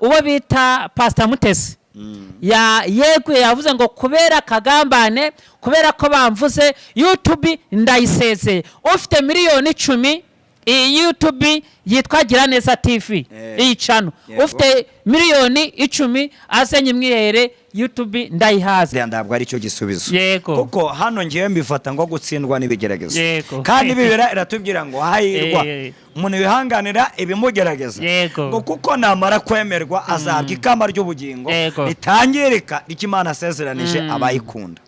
uwo bita Pastor Mutesi yeguye yavuze ngo kubera kagambane, kubera ko bamvuze YouTube ndayisezeye. Ufite miliyoni 10 iyi YouTube yitwa Giraneza TV iyi channel, ufite miliyoni 10 asenye mwihere YouTube ndayihaze. Ndabwo ari cyo gisubizo kuko hano ngiye mbifata ngo gutsindwa n'ibigeragezo, kandi bibera iratubwira ngo hahirwa umuntu wihanganira ibimugerageza, ngo kuko namara kwemerwa azabwa ikamba ry'ubugingo ritangirika ry'Imana asezeranije abayikunda.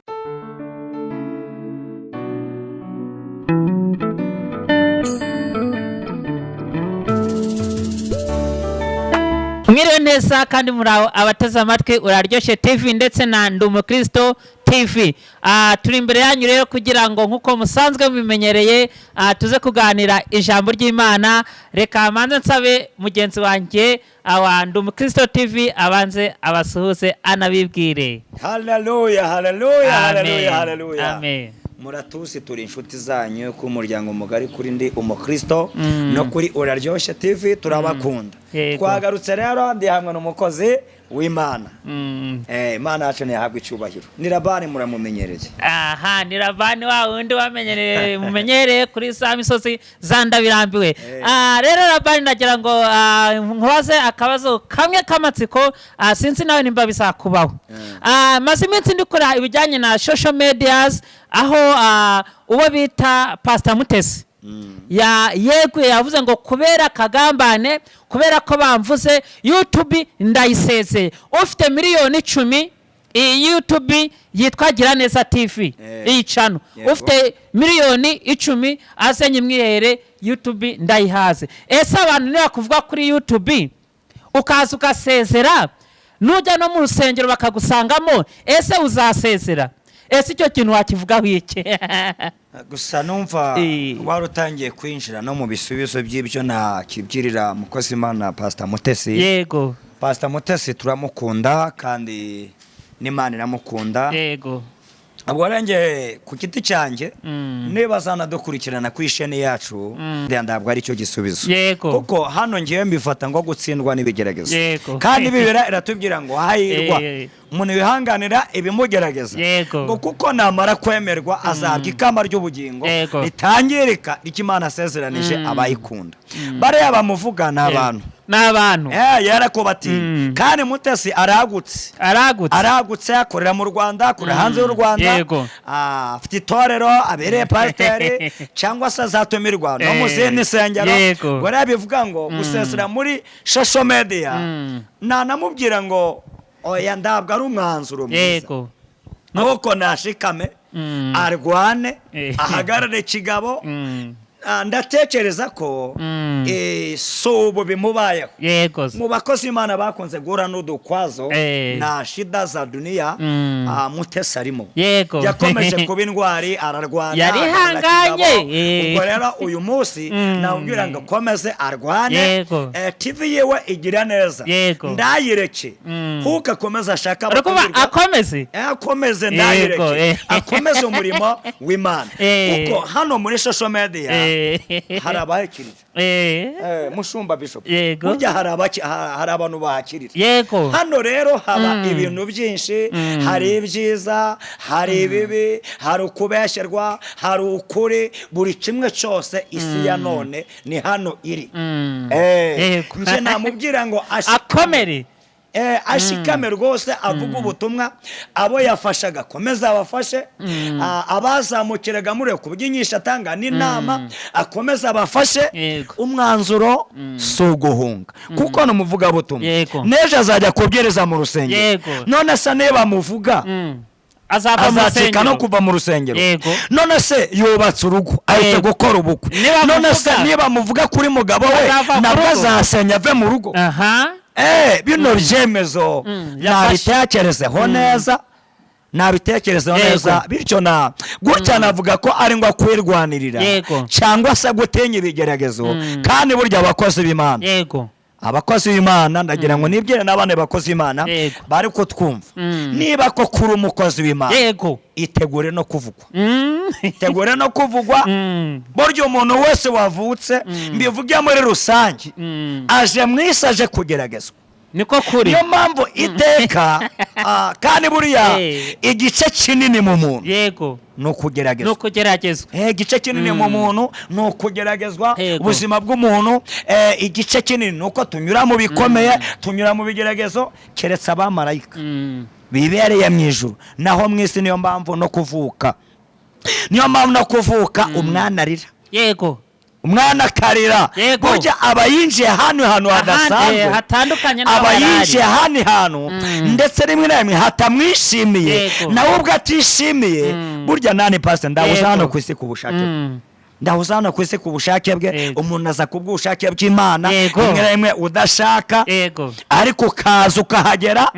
Mwiriwe neza kandi muraho abateze amatwi Uraryoshye TV ndetse na Ndi Umukristo TV. Turi imbere yanyu rero kugira ngo nkuko musanzwe mubimenyereye tuze kuganira ijambo ry'Imana. Reka manze nsabe mugenzi wanjye wa Ndi Umukristo TV abanze abasuhuze anabibwire. Hallelujah, hallelujah, hallelujah, hallelujah. Amen. Muratusi turi inshuti zanyu ku muryango mugari kuri Ndi Umukristo no kuri Uraryoshye TV turabakunda. Twagarutse rero ndi hamwe n'umukozi w'Imana. Imana yacu ntihabwa icyubahiro. Ni Labani muramumenyereye. Aha, ni Labani wa wundi wamenyereye mumenyereye kuri za misozi zandabirambiwe. Rero Labani nagira ngo nkubaze akabazo kamwe kamatsiko, sinzi nawe nimba bisakubaho. Maze iminsi ndikora ibijyanye na social medias, aho uwo bita Pastor Mutesi yeguye yavuze ngo kubera kagambane, kubera ko bamvuze YouTube ndayisezeye. Ufite miliyoni 10 iyi YouTube yitwa Giraneza TV iyi channel, ufite miliyoni 10 asenye mwihere YouTube ndayihaze. Ese abantu niba kuvuga kuri YouTube ukaza ugasezera, nujya no mu rusengero bakagusangamo, ese uzasezera? Ese icyo kintu wakivugaho iki? Gusa numva warutangiye kwinjira no mu bisubizo by'ibyo nakibwirira mukozi Imana Pastor Mutesi. Yego. Pastor Mutesi turamukunda kandi n'Imana iramukunda. Yego. Abo range ku giti cyanjye niba zanadukurikirana ku isheni yacu ndabwo ari cyo gisubizo. Kuko hano ngiye mbifata ngo gutsindwa n'ibigeragezo, kandi bibera iratubwira ngo hahirwa umuntu wihanganira ibimugerageza, ngo kuko namara kwemerwa azabwa ikamba ry'ubugingo ritangirika ry'Imana asezeranije abayikunda. Bariya bamuvuga n'abantu yarakobati, kandi Mutesi aragutse akorera mu Rwanda, akorera hanze y'u Rwanda, afite itorero abereye pasiteri cyangwa se azatumirwa no mu zindi nsengero. Bariya bivuga ngo gusezera muri social media, nanamubwira ngo oya ndabwo ari umwanzuro mwiza, nuko nashikame arwane ahagarare kigabo. Ndatekereza ko sobo bimubayeho mu bakozi Imana bakunze gura n'udukwazo na shida za dunia. Mutesi arimo yakomeje kuba indwari, ararwana, yarihanganye. Ubwo rero uyu munsi nabwira ngo komeze arwane, TV yewe igira neza ndayireke, kuko akomeza ashaka akomeze ndayireke, akomeze umurimo w'Imana. Kuko hano muri social media harabahakirira mushumba Bishop, burya hari abantu bahakirira. Hano rero haba ibintu byinshi, hari ibyiza, hari ibibi, hari ukubesherwa, hari ukuri, buri kimwe cyose isi ya none ni hano iri. Nje namubwira ngo akomere, ashikame rwose, avuga ubutumwa, abo yafashaga komeza abafashe, abazamukiraga muri kuby'inyisha atanga n'inama akomeza abafashe. Umwanzuro so guhunga, kuko no muvuga butumwa neje azajya kubwiriza mu rusengero, none se niba muvuga azateka no kuva mu rusengero, none se yubatse urugo ahita gukora ubukwe, none se niba muvuga kuri mugabo we nabwo azasenya ave mu rugo. Bino byemezo nabitekerezeho neza, bityo na gutya navuga ko ari ngo kwirwanirira cyangwa se gutenya ibigeragezo. Kandi burya abakozi b'Imana, abakozi b'Imana ndagira ngo nibyere n'abane bakozi b'Imana bari ko twumva, niba ko kuri umukozi w'Imana itegure no kuvugwa, itegure no kuvugwa. Burya umuntu wese wavutse mbivuga muri rusange aje mwisaje kugeragezwa, niko kuri. Niyo mpamvu iteka kandi buriya igice kinini mu muntu yego nukugeragezwa. Igice kinini mu muntu nukugeragezwa. Ubuzima bw'umuntu igice kinini nuko tunyura mu bikomeye, tunyura mu bigeragezo, keretse abamarayika bibereye mu ijuru. Naho mu isi niyo mpamvu no kuvuka umwana arira. Yego, umwana akarira. Burya abayinjiye hano hadasanzwe, hatandukanye abayinjiye hano ndetse rimwe na rimwe hatamwishimiye, nawe ubwo atishimiye. Burya nani pastor ndabuza hano ku isi ku bushake bwe. Umuntu aza ku bw'ubushake bw'Imana, rimwe na rimwe udashaka, ariko ukaza ukahagera.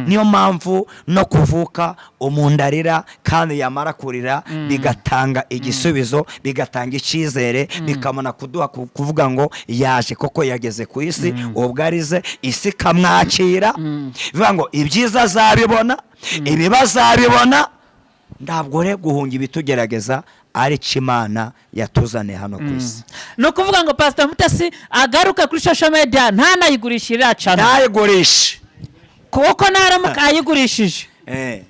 Niyo mpamvu no kuvuka umuntu arira, kandi yamara kurira bigatanga igisubizo, bigatanga icyizere, bikamana kuvuga ngo yaje koko yageze ku isi. Ubwo arize isi kamwakira, bivuga ngo ibyiza azabibona, ibibazo azabibona. Ntabwo rero guhunga ibitugerageza ari Imana yatuzaniye hano ku isi. No kuvuga ngo Pastor Mutesi agaruka kuri social media ntanayigurishira cyane, ntayigurishe kuko naramuka ayigurishije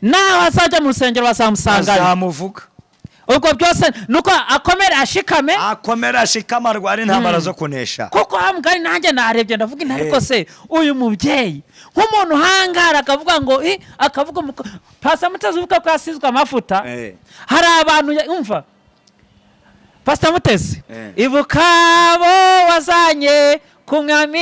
nawe azajya mu rusengero bazamusangana, bazamuvuga. Ubwo byose nuko akomera ashikama rwari intambara zo kunesha. Kuko hamugari nanjye narebye ndavuga ariko se uyu mubyeyi nk'umuntu hangara akavuga ngo akavuga Pastor Mutesi uvuga ko yasizwe amafuta. Hari abantu umva Pastor Mutesi ibuka abo wazanye ku mwami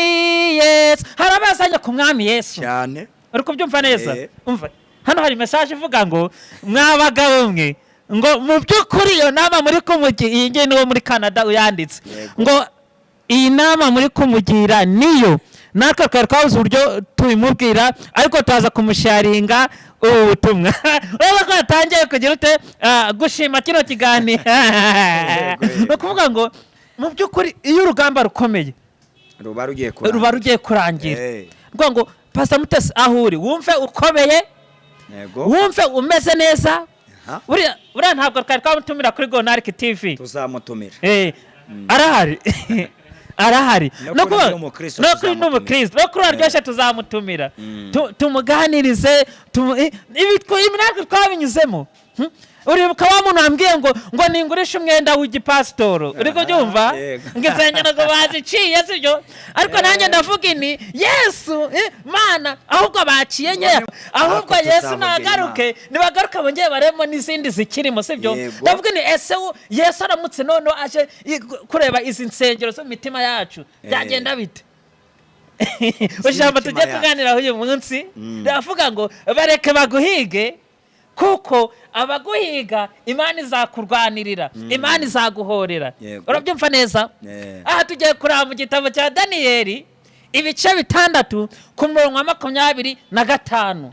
Yesu. Hari abazanye ku mwami Yesu cyane, uri kubyumva neza. Umva hano hari message ivuga ngo mwabagabo mwe, ngo mu by'ukuri iyo nama muri kumugira, iyi ngiyi niwo muri Canada uyanditse, ngo iyi nama muri kumugira niyo natwe twari twabuze uburyo tubimubwira, ariko tuza kumusharinga ubutumwa. Urabona ko yatangiye kugira ute gushima kino kiganiro. No kuvuga ngo mu by'ukuri iyo urugamba rukomeye ruba rugiye kurangira, ngo Pastor Mutesi ahuri wumve ukomeye, wumve umeze neza. Uriya ntabwo twari twamutumira kuri Gonark TV, tuzamutumira. Arahari no kuri n'umukristo, no kuri aryoshye tuzamutumira, tumuganirize. Ibi natwe twabinyuzemo. Uribuka wa muntu ambwiye ngo ningurishe umwenda w'igipasitoro, uri kubyumva? Ngisengera ngo baziciye sibyo, ariko nanjye ndavuga ni Yesu Mana ahubwo baciye nye, ahubwo Yesu nagaruke, nibagaruka bongeye baremo n'izindi zikirimo sibyo. Ndavuga ni ese Yesu aramutse none aje kureba izi nsengero zo mitima yacu byagenda bite? Ujambo tujye kuganira uyu munsi ndavuga ngo bareke baguhige, kuko abaguhiga Imana izakurwanirira, Imana izaguhorera. Urabyumva neza? Aha tugiye kuraba mu gitabo cya Daniyeli ibice 6 ku murongo wa 25.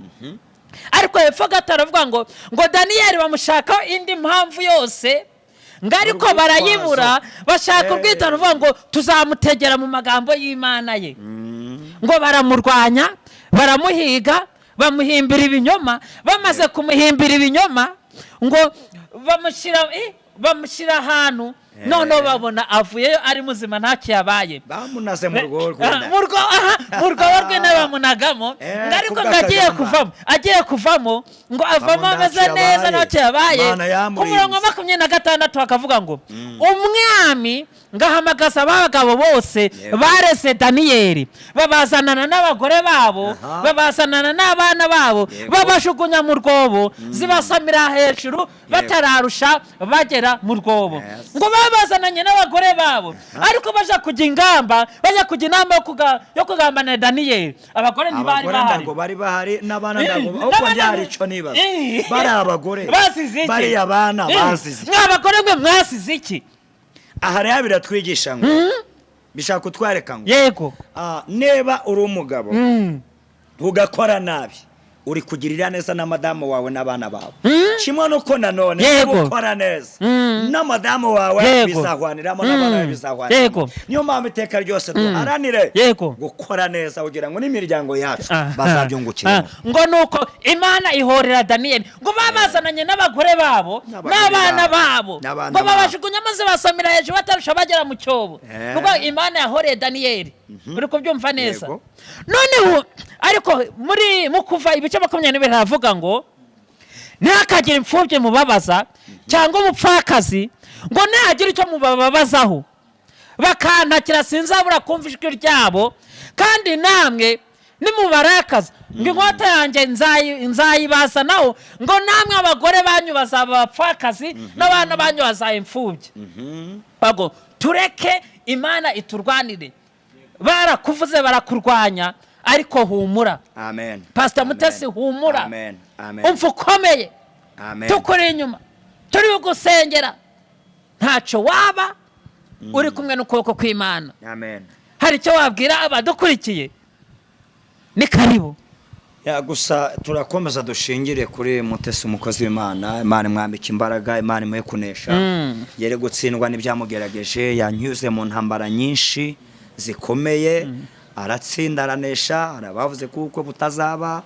Ariko hepfo gato aravuga ngo Daniyeli bamushakaho indi mpamvu yose, ngo ariko barayibura, bashaka ubwita aravuga ngo tuzamutegera mu magambo y'Imana ye. Ngo baramurwanya, baramuhiga, bamuhimbira ibinyoma. Bamaze kumuhimbira ibinyoma ngo bamushyira ahantu, none babona avuyeyo ari muzima ntacyo yabaye. Bamunaze mu rwobo rw'intebe bamunagamo, ngo ariko agiye kuvamo ngo avamo ameze neza ntacyo yabaye. Ku murongo wa 26 akavuga ngo umwami ngahamagaza abagabo bose barese Daniyeli, babazanana n'abagore babo, babazanana n'abana babo, babashugunya mu rwobo, zibasamira hejuru batararusha bagera mu rwobo. Ngo babazananye n'abagore babo, ariko baje kujya inama yo kugambana Daniyeli. Abagore ntibari bahari, ngo bari bahari n'abana ndago uko byari ico nibaza. Bari abagore bari abana basize. Mwabagore mwe mwasize iki? Aha rero biratwigisha ngo bishaka kutwareka ngo yego neba uri umugabo ugakora nabi, uri kugirira neza na madamu wawe n'abana bawe. Kimwe nuko nanone ukora neza na madamu wawe bizahwaniramo n'abana bawe bizahwaniramo. Niyo mpamvu iteka ryose duharanire gukora neza kugira ngo n'imiryango yacu bazabyungukiremo. Ngo nuko Imana ihorera Daniyeli, ngo babazananye n'abagore babo n'abana babo, ngo babashugunya maze basamira hejuru batarusha bagera mu cyobo. Ngo Imana yahoreye Daniyeli. Uri kubyumva neza? Noneho ariko mu kuva ibice 22 haravuga ngo ntihakagire imfubyi mubabaza cyangwa umupfakazi ngo ntihagire icyo mubabazaho bakantakira sinzabura kumva ijwi ryabo kandi namwe nimubarakaza ngo inkota yanjye nzayibasa naho ngo namwe abagore banyu bazaba abapfakazi n'abana banyu bazaba imfubyi bago tureke Imana iturwanire barakuvuze barakurwanya ariko humura. Amen. Pastor Mutesi humura. Amen. Amen. Umva ukomeye. Amen. Tukuri inyuma turi gusengera ntacyo waba uri kumwe n'ukuboko kw'Imana. Amen. Hari icyo wabwira abadukurikiye ni karibu ya gusa turakomeza dushingire kuri Mutesi umukozi w'Imana. Imana mwambika imbaraga, Imana imuhe kunesha yere gutsindwa n'ibyamugerageje, yanyuze mu ntambara nyinshi zikomeye aratsinda aranesha, arabavuze kuko butazaba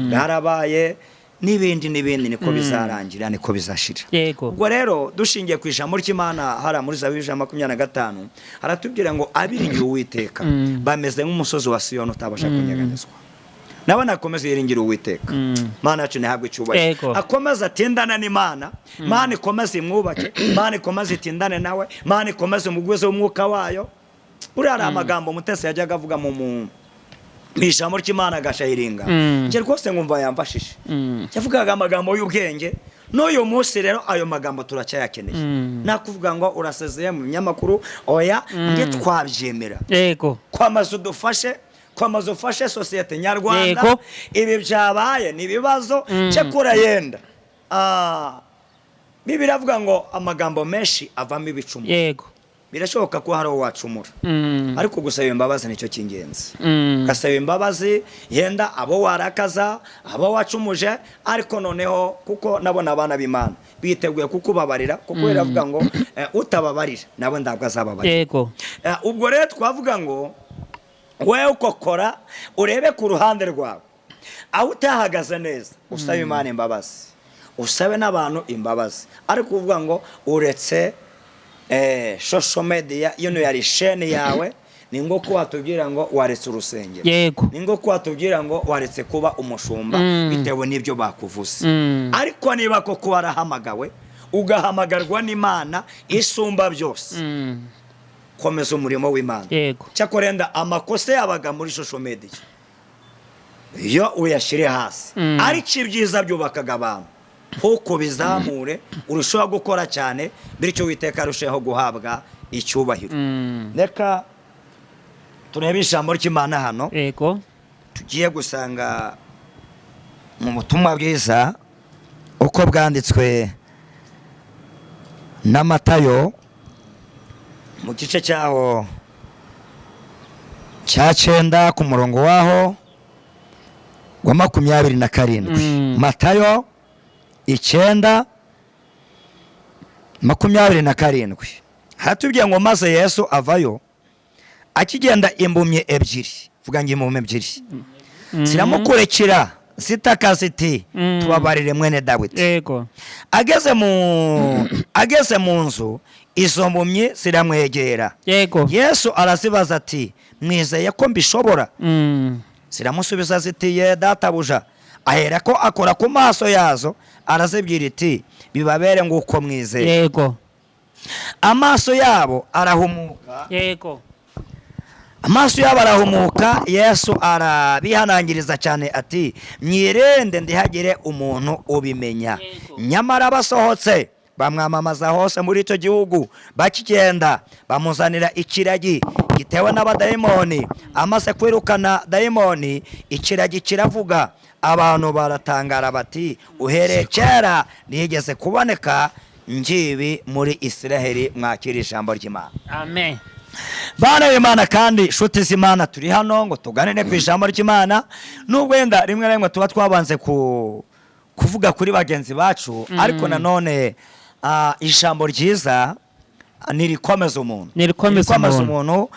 bwarabaye n'ibindi niko bizarangira niko bizashira. Ubwo rero dushingiye ku ijambo ry'Imana hara muri Zaburi 25 haratubwira ngo abiringira Uwiteka bameze nk'umusozi wa Siyoni utabasha kunyeganyezwa. Nabona akomeza yiringira Uwiteka. Mana yacu ntihabwe icyubahiro. Akomeza atindana n'Imana, Mana ikomeza imwubake, Mana ikomeza itindane nawe, Mana ikomeza umugwize w'umwuka wayo. Urara amagambo Mutesi yajyaga avuga mu ijambo ry'Imana agashayiringa. Nje rwose ngumva yamfashije. Yavugaga amagambo y'ubwenge. N'uyu munsi rero ayo magambo turacyayakeneye. Nakuvuga ngo urasezeye mu nyamakuru oya nge twabyemera. Yego. Kwamaze udufashe, kwamaze ufashe societe nyarwanda. Ibi byabaye ni bibazo cye kurayenda. Bibiri avuga ngo amagambo menshi avamo ibicumu. Yego. Birashoboka ko hari uwacumura ariko gusaba imbabazi nicyo kingenzi. Gasaba imbabazi yenda abo warakaza, abo wacumuje, ariko noneho kuko nabona abana b'Imana biteguye kukubabarira kuko biravuga ngo utababarira nabo ndabwo azababarira. Yego. Ubwo rero twavuga ngo wewe ukokora urebe ku ruhande rwawe aho utahagaze neza usaba Imana imbabazi, usabe n'abantu imbabazi, ariko uvuga ngo uretse social media yono yari sheni yawe ningo ko watubwira ngo waretse urusengero. Yego. Ningo ko watubwira ngo waretse kuba umushumba bitewe n'ibyo bakuvuze. Ariko niba ko warahamagawe ugahamagarwa n'Imana isumba byose, komeza umurimo w'Imana. Yego. Cyakorenda amakosa yabaga muri social media iyo uyashire hasi ariko ibyiza byubakaga abantu huko bizamure urushaho gukora cyane bityo Uwiteka arushaho guhabwa icyubahiro. Reka turebe ijambo ry'Imana hano. Yego. Tugiye gusanga mu butumwa bwiza uko bwanditswe na Matayo mu gice cyaho cya 9 ku murongo waho wa 27. Matayo 9:27 hatubwiye ngo maze Yesu avayo akigenda imbumye ebyiri, vuga ngo imbumye ebyiri ziramukurikira zitaka ziti tubabarire mwene Dawidi. Yego. Ageze mu nzu izo mbumye ziramwegera. Yego. Yesu arazibaza ati mwizeye ko mbishobora? Ziramusubiza ziti ye databuja. Ahera ko akora ku maso yazo arazibwira iti bibabere nguko mwizeye. Yego. Amaso yabo arahumuka. Yego. Amaso yabo arahumuka. Yesu arabihanangiriza cyane ati mwirende ndihagire umuntu ubimenya. Nyamara basohotse bamwamamaza hose muri icyo gihugu, bakigenda bamuzanira ikiragi gitewe n'abadayimoni. Amaze kwirukana dayimoni ikiragi kiravuga, abantu baratangara bati uhereye kera nigeze kuboneka ngibi muri Isiraheli. Mwakira ijambo ry'Imana. Amen. Bana b'Imana kandi shuti z'Imana turi hano ngo tuganire ku ijambo ry'Imana, nubwo wenda rimwe na rimwe tuba twabanze kuvuga kuri bagenzi bacu, ariko nanone ijambo ryiza nirikomeza umuntu. Nirikomeza umuntu.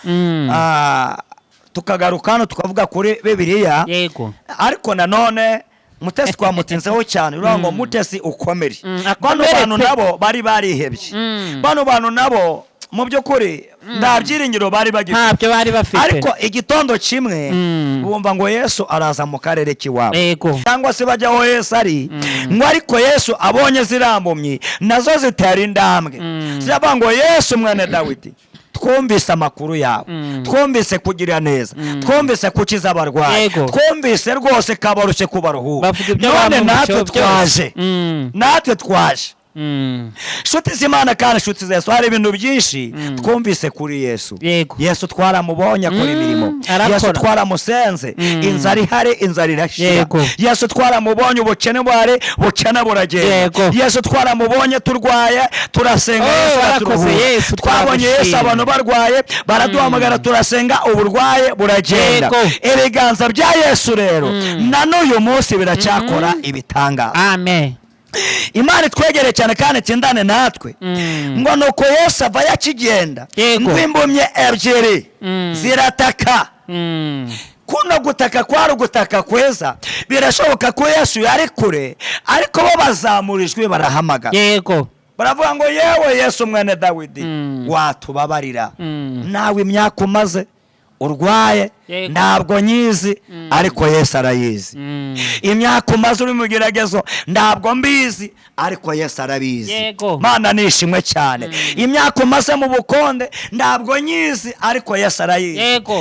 Tukagaruka hano tukavuga kuri Bibiliya. Yego. Ariko nanone Mutesi twamutinzeho cyane uravuga ngo Mutesi ukomere. Bano bantu nabo bari barihebye. Bano bantu nabo mu by'ukuri nta byiringiro bari bagifite, ntabyo bari bafite. ariko igitondo kimwe bumva ngo Yesu araza mu karere k'iwabo, cyangwa se bajya aho Yesu ari, ngo ariko Yesu abonye zirambumye nazo zitera indambwe, ziravuga ngo Yesu mwene Dawidi, twumvise amakuru yawe, twumvise kugira neza, twumvise kukiza abarwayi, twumvise rwose kabarushye kubaruhura, none natwe twaje nshuti z'Imana kandi nshuti za Yesu, hari ibintu byinshi twumvise kuri Yesu. Yesu twaramubonye akora imirimo, Yesu twaramusenze, inzara ihari inzara irashira, Yesu twaramubonye ubukene buhari bukene buragenda, Yesu twaramubonye turwaye turasenga, Yesu araturuhura, twabonye Yesu abantu barwaye baraduhamagara turasenga uburwaye buragenda. Ibiganza bya Yesu rero na n'uyu munsi biracyakora ibitangaza. Amen. Imana itwegere cyane kandi tindane natwe, ngo nuko Yesu ava yakigenda, ngo impumyi ebyiri zirataka. Kuno gutaka kwari ugutaka kweza, birashoboka ko Yesu yari kure, ariko bo bazamurijwe barahamagara, baravuga ngo yewe Yesu mwene Dawidi, watubabarira, nawe imyaka umaze urwaye ntabwo nyizi, ariko Yesu arayizi. Imyaka umaze uri mu geragezo ntabwo mbizi, ariko Yesu arabizi. Mana nishimwe cyane. Imyaka umaze mu bukonde ntabwo nyizi, ariko Yesu arayizi.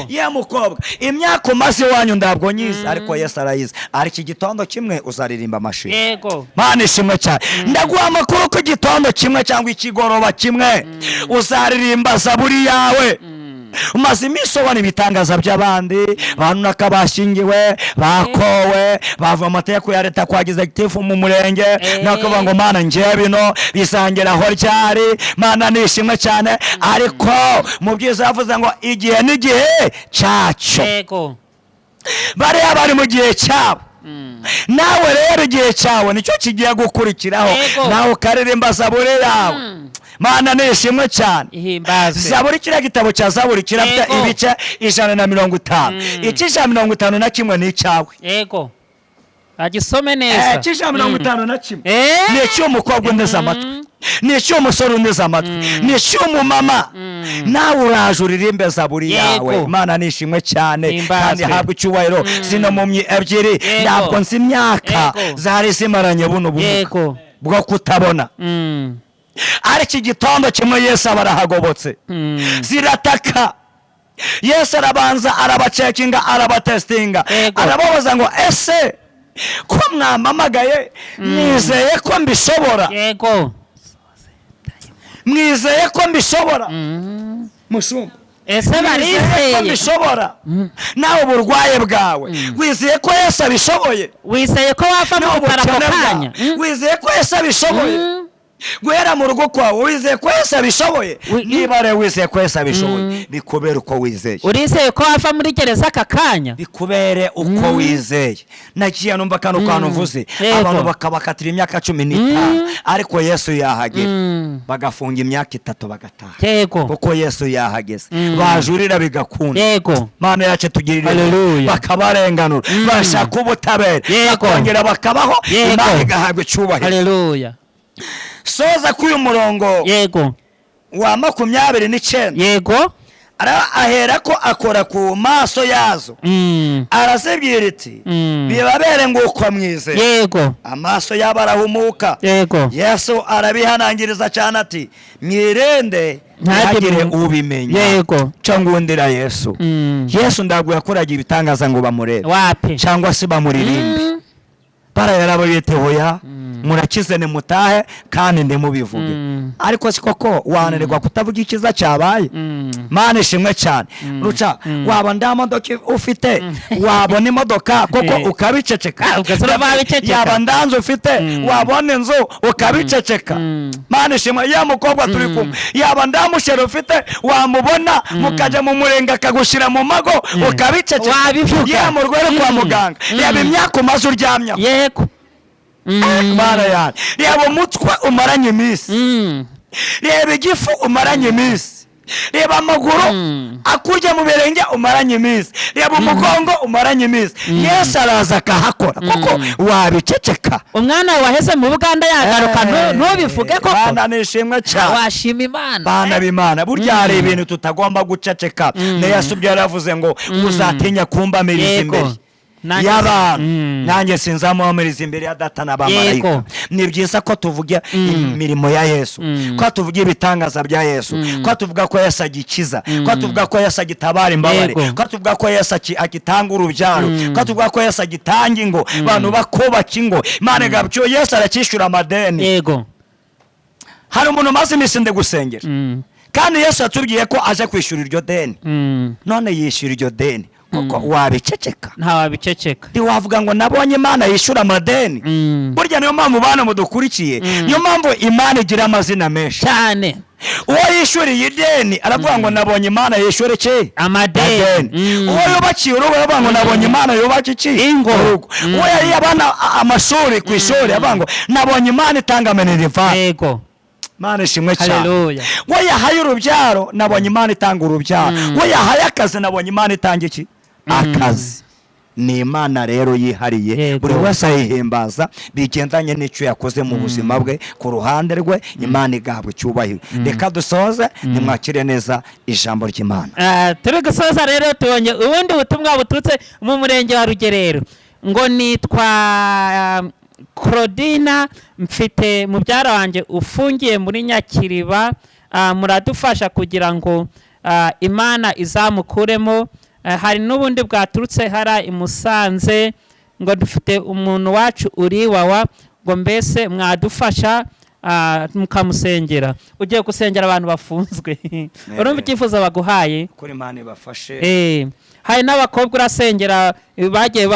Ye mukobwa, imyaka umaze iwanyu ntabwo nyizi, ariko Yesu arayizi. Ariko igitondo kimwe uzaririmba amashimwe. Mana nishimwe cyane. Ndaguha amakuru ko igitondo kimwe cyangwa ikigoroba kimwe uzaririmba zaburi yawe. Umaze iminsi ubona ibitangaza by'abandi, abantu nakabashingiwe, bakowe, bava amategeko ya leta kwa executive mu murenge, nakavuga ngo Mana ngiye bino bisangera aho ryari. Mana nishimwe cyane, ariko mu byiza yavuze ngo igihe n'igihe cyacu, bariya bari mu gihe cyabo, nawe rero igihe cyawe nicyo kigiye gukurikiraho, nawe ukaririmba zaburi yawe. Mana nishimwe cyane. Zaburi, kiriya gitabo cya Zaburi kirafite ibice 150, iki 151 ni icyawe. Agisome neza. 151 ni icy'umukobwa undeze amatwi, ni icy'umusore undeze amatwi, ni icy'umumama. Nawe uraje uririmbe zaburi yawe. Mana nishimwe cyane kandi habwa icyubahiro. Zino mpumyi ebyiri ntabwo nzi imyaka zari zimaranye buno bumuga bwo kutabona, ariko igitondo kimwe Yesu abarahagobotse, zirataka. Yesu arabanza arabacekinga, arabatestinga, arababaza ngo ese ko mwamamagaye mwizeye ko mbishobora? Mwizeye ko mbishobora? Mushumba, ese barizeye ko mbishobora? Nawe uburwaye bwawe wizeye ko Yesu abishoboye? Wizeye ko wava mu parapokanya? Wizeye ko Yesu abishoboye? Guhera mu rugo kwawe wizeye ko Yesu abishoboye? Niba rero wizeye ko Yesu abishoboye, bikubere uko wizeye. Urizeye ko wava muri gereza aka kanya? Bikubere uko wizeye. Nagiye numva kano kantu mvuze, abantu bakabakatira imyaka 15, ariko Yesu yahagera bagafunga imyaka 3 bagataha, kuko Yesu yahageze. Bajurira bigakunda. Mana yacu tugirire, bakabarenganura, bashaka ubutabera, bakongera bakabaho, Imana igahabwa icyubahiro. Haleluya. Soza k'uyu murongo wa 29, ahera ko akora ku maso yazo, arazibwira iti bibabere nguko mwizeye. Amaso yabo arahumuka. Yesu arabihanangiriza cyane ati mwirende ntihagire ubimenya cyangwa ndira Yesu. Yesu ndabwo yakoraga ibitangaza ngo bamurebe cyangwa se bamuririmbe. Barayaraba bite hoya murakize ne mutahe kandi ndemubivuge, ariko sikoko wananirwa kutavuga ikiza cyabaye. Mana ishimwe cyane. Ruca waba ndamodoka ufite, wabona imodoka koko ukabiceceka, yaba ndanze ufite, wabona inzu ukabiceceka. Mana ishimwe. Ya mukobwa turi kumwe, yaba ndamushera ufite, wamubona mukaje mu murenga akagushira mu mago ukabiceceka. Ya murwere kwa muganga, yaba imyaka umaze uryamya. Mana yani, yaba umutwe umaranye iminsi, reba igifu umaranye iminsi, reba amaguru akurya mu birenge umaranye iminsi, reba umugongo umaranye iminsi. Yesu araza akahakora kuko wabiceceka. Umwana waheze mu Buganda yagaruka ntubivuge koko. Bana nishimwe cyane, washima Imana. Bana b'Imana burya hari ibintu tutagomba guceceka. Ne Yesu byaravuze ngo uzatinya kumbamiriza imbere y'abantu, nanjye sinzamumiriza imbere ya Data n'abamarayika. Ni byiza ko tuvuga imirimo ya Yesu, ko tuvuga ibitangaza bya Yesu, ko tuvuga ko Yesu agikiza, ko tuvuga ko Yesu agitabara imbabare, ko tuvuga ko Yesu agitanga urubyaro, ko tuvuga ko Yesu agitanga ingo, abantu bakubaka ingo. Imana gabyo Yesu arakishyura amadeni. Yego, hari umuntu maze iminsi ndi gusengera, kandi Yesu yatubwiye ko aje kwishyura iryo deni. None yishyura iryo deni kuko wabiceceka? Nta wabiceceka. Wavuga ngo nabonye Imana yishyura amadeni. Burya niyo mpamvu bana mudukurikiye, niyo mpamvu Imana igira amazina menshi cyane. uwo yishyuriye ideni aravuga ngo nabonye Imana yishyure iki? Amadeni. uwo yubakiye urugo aravuga ngo nabonye Imana yubaka iki? Ingo. uwo yari abana amashuri ku ishuri aravuga ngo nabonye Imana itanga minerivare. Yego, Imana ishimwe cyane. Haleluya. we yahaye urubyaro nabonye Imana itanga urubyaro. we yahaye akazi nabonye Imana itanga iki? Akazi. Ni Imana rero yihariye, buri wese ayihimbaza bigendanye n'icyo yakoze mu buzima bwe. Ku ruhande rwe Imana igabwe cyubahiro. Reka dusoze nimwakire neza ijambo ry'Imana. Turi gusoza rero tubonye ubundi butumwa buturutse mu murenge wa Rugerero. Ngo nitwa Claudina, mfite mubyara wanjye ufungiye muri Nyakiriba, muradufasha kugira ngo Imana izamukuremo. Hari n'ubundi bwaturutse hara i Musanze, ngo dufite umuntu wacu uri wawa, ngo mbese mwadufasha mukamusengera. Ugiye gusengera abantu bafunzwe, urumva icyifuzo baguhaye kuri Imana ibafashe. Hari n'abakobwa urasengera bagiye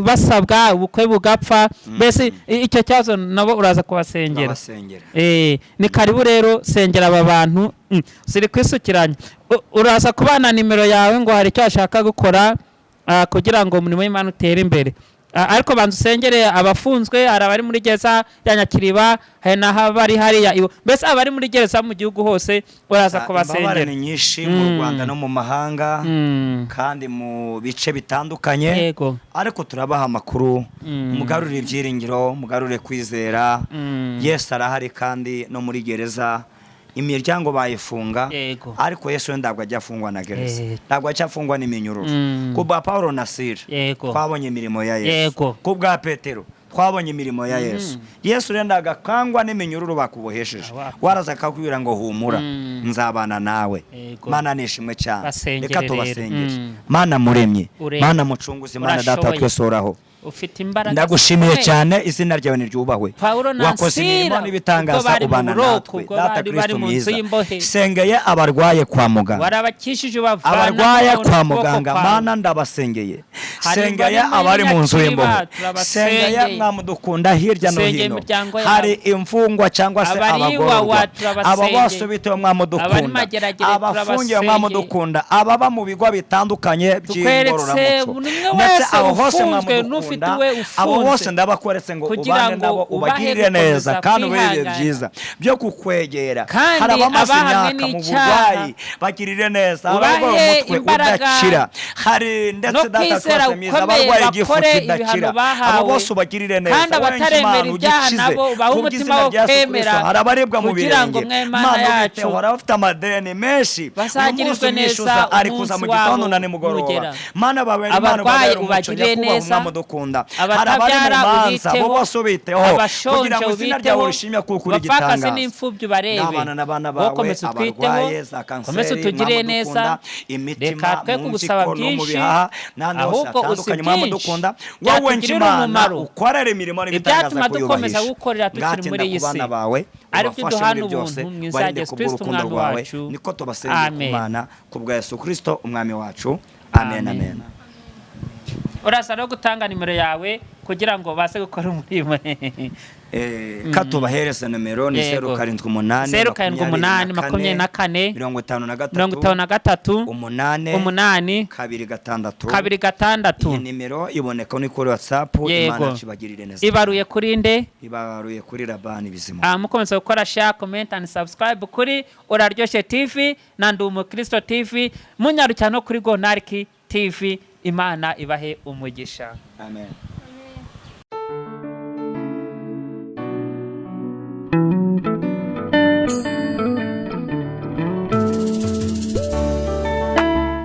basabwa ubukwe bugapfa, mbese icyo cyazo nabo uraza kubasengera. Ni karibu rero sengera aba bantu ziri kwisukiranya. Uraza kubana nimero yawe ngo hari icyo ashaka gukora kugira ngo umurimo w'Imana utere imbere. Ariko bantu usengere abafunzwe, hari abari muri gereza ya Nyakiriba, hari n'abari hariya ibo, mbese abari muri gereza mu gihugu hose uraza kubasengera. Imbabare ni nyinshi mu Rwanda no mu mahanga, kandi mu bice bitandukanye. Ariko turabaha amakuru, mugarure ibyiringiro, mugarure kwizera. Yesu arahari kandi no muri gereza imiryango bayifunga, ariko Yesu ndabwo ajya afungwa na gereza, ndabwo ajya afungwa n'iminyururu. Kubwa Paulo na Sila twabonye imirimo ya Yesu, kubwa Petero twabonye imirimo ya Yesu. Yesu renda agakangwa n'iminyururu bakubohesheje, waraza akakubwira ngo humura nzabana nawe. Mana nishimwe cyane. Reka tubasengere. Mana muremye, Mana mucunguzi, Mana data twese uraho, ndagushimiye cyane, izina ryawe niryubahwe. Wakoze imirimo n'ibitangaza ubana natwe. Data Kristo mwiza, sengeye abarwaye kwa muganga, abarwaye kwa muganga, Mana ndabasengeye. Sengeye abari mu nzu y'imbohe, sengeye mwamudukunda hirya no hino, hari imfungwa cyangwa se abagororwa, aba bose bitewe mwamudukunda, abafungiwe mwamudukunda, ababa mu bigo bitandukanye by'ingororamuco, ndetse abo hose mwamudukunda, abo bose ndabakweretse ngo ubane nabo, ubagirire neza kandi ubirire byiza byo kukwegera. Hari abamaze imyaka mu burwayi, bagirire neza. Abarwaye umutwe udakira, hari ndetse data twese mwiza abarwaye igifu kidakira, abo bose ubagirire neza. Kandi abataremera ibyaha nabo baha umutima wo kwemera, hari abaribwa mu birenge, Mana ubiteho, hari abafite amadeni menshi, basagirizwe neza ari kuza mu gitondo na nimugoroba. Mana bawe, Imana bawe ubagirire neza. Hari abari mu manza, bo bose ubiteho kugira ngo izina ryawe rishimye kuko uri igitangaza. N'abana n'abana bawe abarwaye za kanseri, mwamudukunda, imitima mu mpyiko no mu bihaha n'ahandi hose hatandukanye, mwamudukunda. Wowe Imana ukorera imirimo n'ibitangaza kuyubahisha. Ngatinda ku bana bawe, ubafashe muri byose, barinde kubw'urukundo rwawe. Niko tubasengera ku Mana kubwa Yesu Kristo umwami wacu. Amen, amen. Urasa no gutanga nimero yawe kugira ngo base gukora umurimo. katubahereza nomero ni 0788 8 8 iyi nimero iboneka ni kuri WhatsApp. Imana kibagirire neza. Ibaruye kuri nde? Ibaruye kuri Labani Bizima. Mukomeze gukora share, comment and subscribe kuri Uraryoshe TV na Ndi Umukristo TV, munyarukira no kuri Gonariki TV. Imana ibahe umugisha. Amen.